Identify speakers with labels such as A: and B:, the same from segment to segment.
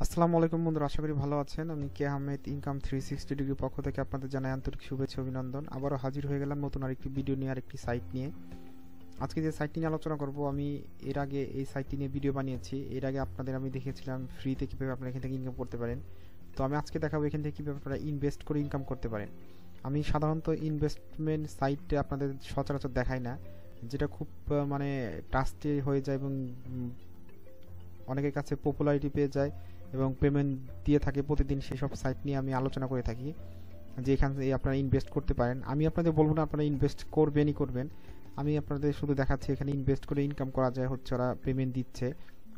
A: আসসালামু আলাইকুম বন্ধুরা, আশা করি ভালো আছেন। আমি কে আহমেদ ইনকাম 360 ডিগ্রি পক্ষ থেকে আপনাদের জানাই আন্তরিক শুভেচ্ছা অভিনন্দন। আবারও হাজির হয়ে গেলাম নতুন আরেকটি ভিডিও নিয়ে, আরেকটি সাইট নিয়ে। আজকে যে সাইটটি নিয়ে আলোচনা করব, আমি এর আগে এই সাইটটি নিয়ে ভিডিও বানিয়েছি। এর আগে আপনাদের আমি দেখিয়েছিলাম ফ্রিতে কীভাবে আপনারা এখান থেকে ইনকাম করতে পারেন। তো আমি আজকে দেখাবো এখান থেকে কীভাবে আপনারা ইনভেস্ট করে ইনকাম করতে পারেন। আমি সাধারণত ইনভেস্টমেন্ট সাইটে আপনাদের সচরাচর দেখাই না, যেটা খুব মানে টাস্টি হয়ে যায় এবং অনেকের কাছে পপুলারিটি পেয়ে যায় এবং পেমেন্ট দিয়ে থাকে প্রতিদিন। সেসব সাইট নিয়ে আমি আলোচনা করে থাকি যে এখান থেকে আপনারা ইনভেস্ট করতে পারেন। আমি আপনাদের বলবো না আপনারা ইনভেস্ট করবেন, আমি আপনাদের শুধু দেখাচ্ছি এখানে ইনভেস্ট করে ইনকাম করা যায়। হচ্ছে ওরা পেমেন্ট দিচ্ছে,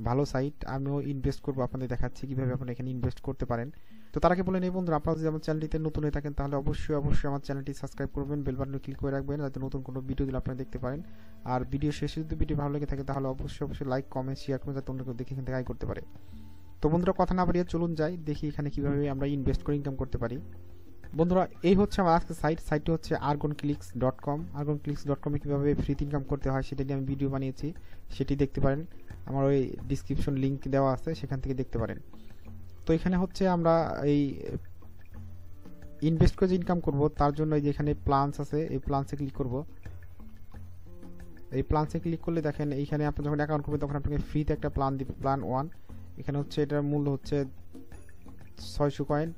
A: ভালো সাইট। আমিও ইনভেস্ট করবো, আপনাদের দেখাচ্ছি কীভাবে আপনারা এখানে ইনভেস্ট করতে পারেন। তো তার আগে বলে নেই বন্ধুরা, আপনারা যদি আমার চ্যানেলটিতে নতুন হয়ে থাকেন তাহলে অবশ্যই আমার চ্যানেলটি সাবস্ক্রাইব করবেন, বেল বাটনে ক্লিক করে রাখবেন যাতে নতুন কোনো ভিডিও দিলে আপনারা দেখতে পারেন। আর ভিডিও শেষে যদি ভিডিও ভালো লেগে থাকে তাহলে অবশ্যই লাইক কমেন্ট শেয়ার করবেন যাতে অন্য কেউ দেখে এখান থেকে আয় করতে পারে। তো বন্ধুরা, কথা না বাড়িয়ে চলুন যাই, দেখি এখানে কিভাবে আমরা ইনভেস্ট করে ইনকাম করতে পারি। বন্ধুরা, এই হচ্ছে আমার আজকে সাইটটি হচ্ছে argonclicks.com। argonclicks.com-এ কীভাবে ফ্রিতে ইনকাম করতে হয় সেটা নিয়ে আমি ভিডিও বানিয়েছি, সেটি দেখতে পারেন। আমার ওই ডিসক্রিপশন লিঙ্ক দেওয়া আছে, সেখান থেকে দেখতে পারেন। তো এখানে হচ্ছে আমরা এই ইনভেস্ট করে যে ইনকাম করব তার জন্য এই যে এখানে প্ল্যানস আছে, এই প্ল্যানসে ক্লিক করব। এই প্ল্যানসে ক্লিক করলে দেখেন এইখানে আপনি যখন অ্যাকাউন্ট করবেন তখন আপনাকে ফ্রিতে একটা প্ল্যান দিবে, প্ল্যান 1। এখানে হচ্ছে এটার মূল্য হচ্ছে 600 কয়েন,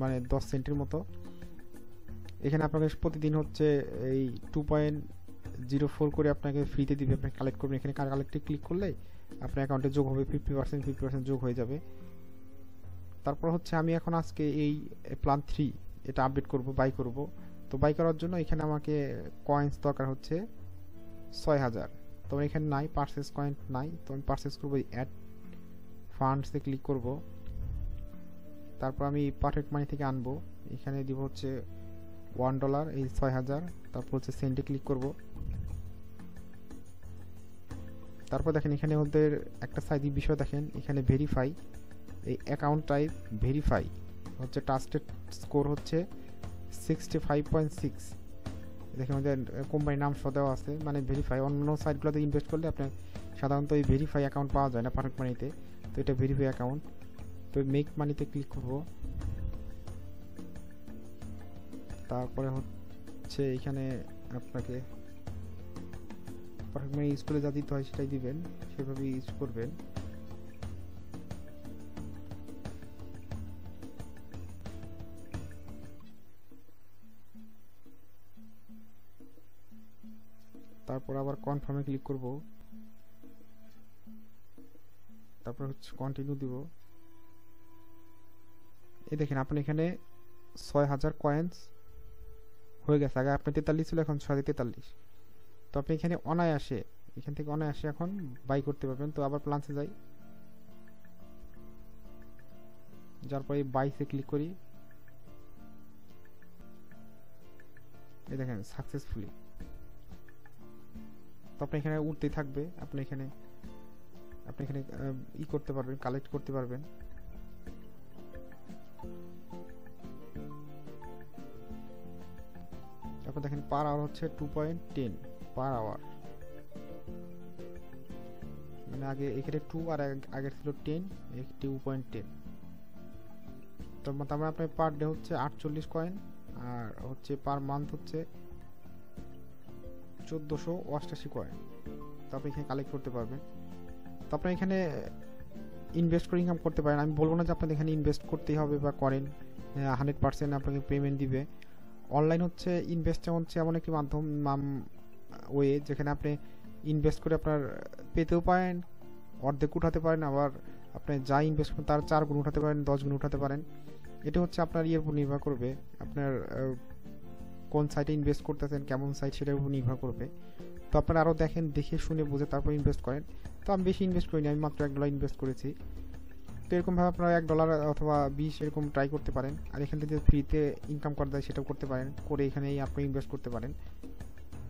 A: মানে 10 সেন্টের মতো। এখানে আপনাকে প্রতিদিন হচ্ছে এই 2.04 করে আপনাকে ফ্রিতে দিবে, আপনি কালেক্ট করবেন। এখানে কালেক্টে ক্লিক করলে আপনার অ্যাকাউন্টে যোগ হবে 50% যোগ হয়ে যাবে। তারপর হচ্ছে আমি এখন আজকে এই প্ল্যান 3 এটা আপডেট করব, বাই করব। তো বাই করার জন্য এখানে আমাকে কয়েন্স দরকার হচ্ছে 6000। তো এখানে নাই, পারচেস কয়েন নাই। তো আমি পারচেস করবো, অ্যাড ফান্ডসে ক্লিক করব। তারপর আমি পারফেক্ট মানি থেকে আনবো, এখানে দিব হচ্ছে $1 এই 6000। তারপর হচ্ছে সেন্টে ক্লিক করব। তারপর দেখেন এখানে ওদের একটা সাইড বিষয় দেখেন, এখানে ভেরিফাই, এই অ্যাকাউন্ট টাইপ ভেরিফাই হচ্ছে, ট্রাস্টেড স্কোর হচ্ছে 65.6। দেখেন ওদের কোম্পানির নাম সহ দেওয়া আছে, মানে ভেরিফাই। অন্য সাইটগুলোতে ইনভেস্ট করলে আপনার সাধারণত এই ভেরিফাই অ্যাকাউন্ট পাওয়া যায় না পারফেক্ট মানিতে, তো এটা ভেরিফাই অ্যাকাউন্ট। তো মেক মানিতে ক্লিক করব। তারপরে হচ্ছে এখানে আপনাকে পারফেক্ট মানি ইউজ করে যা দিতে হয় সেটাই দিবেন, সেভাবে ইউজ করবেন। তারপর আবার কনফার্মে ক্লিক করব। তারপর হচ্ছে কন্টিনিউ দিব। এই দেখেন আপনি এখানে 6000 কয়েন্স হয়ে গেছে। আগে আপনি 43 ছিল, এখন 643। তো আপনি এখানে এখান থেকে অনায়াসে এখন বাই করতে পারবেন। তো আবার প্ল্যানসে যাই, যার পরে বাইসে ক্লিক করি। এই দেখেন সাকসেসফুলি। তো আপনি এখানে উঠতেই থাকবে, আপনি এখানে ই করতে পারবেন, কালেক্ট করতে পারবেন। তারপর দেখেন পার আওয়ার হচ্ছে 2.10 পার আওয়ার, মানে আগে এখানে 2 আর আগে ছিল 10, 2.10। তো তারপরে আপনার পার ডে হচ্ছে 48 কয়েন, আর হচ্ছে পার মান্থ হচ্ছে 1488 কয়েন। তো আপনি এখানে কালেক্ট করতে পারবেন। তো আপনি এখানে ইনভেস্ট করে ইনকাম করতে পারেন। আমি বলবো না যে আপনাদের এখানে ইনভেস্ট করতেই হবে বা করেন, 100% আপনাকে পেমেন্ট দিবে। অনলাইন হচ্ছে ইনভেস্ট হচ্ছে এমন একটি মাধ্যম ওয়ে যেখানে আপনি ইনভেস্ট করে আপনার পেতেও পারেন, অর্ধেক উঠাতে পারেন, আবার আপনি যা ইনভেস্ট করেন তার 4 গুণ উঠাতে পারেন, 10 গুণ উঠাতে পারেন। এটা হচ্ছে আপনার ইয়ের উপর নির্ভর করবে, আপনার কোন সাইটে ইনভেস্ট করতেছেন, কেমন সাইট, সেটার উপর নির্ভর করবে। তো আপনারা আরও দেখেন, দেখে শুনে বুঝে তারপর ইনভেস্ট করেন। তো আমি বেশি ইনভেস্ট করিনি, আমি মাত্র $1 ইনভেস্ট করেছি। তো এরকমভাবে আপনারা $1 অথবা 20 এরকম ট্রাই করতে পারেন। আর এখান থেকে ফ্রিতে ইনকাম করা যায় সেটাও করতে পারেন, করে এখানেই আপনি ইনভেস্ট করতে পারেন।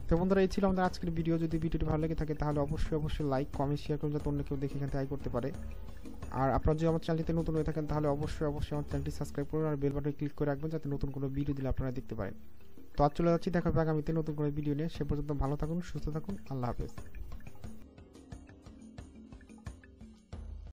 A: তো বন্ধুরা, এই ছিল আমাদের আজকের ভিডিও। যদি ভিডিওটি ভালো লেগে থাকে তাহলে অবশ্যই লাইক কমেন্ট শেয়ার করুন যাতে অন্য কেউ দেখে এখান থেকে আয় করতে পারে। আর আপনারা যদি আমার চ্যানেলটিতে নতুন হয়ে থাকেন তাহলে অবশ্যই আমার চ্যানেলটি সাবস্ক্রাইব করুন আর বেল বাটনে ক্লিক করে রাখবেন যাতে নতুন কোনো ভিডিও দিলে আপনারা দেখতে পারেন। তো আজ চলে যাচ্ছি, দেখা হবে আগামীতে নতুন কোনো ভিডিও নিয়ে। সে পর্যন্ত ভালো থাকুন, সুস্থ থাকুন, আল্লাহ হাফেজ।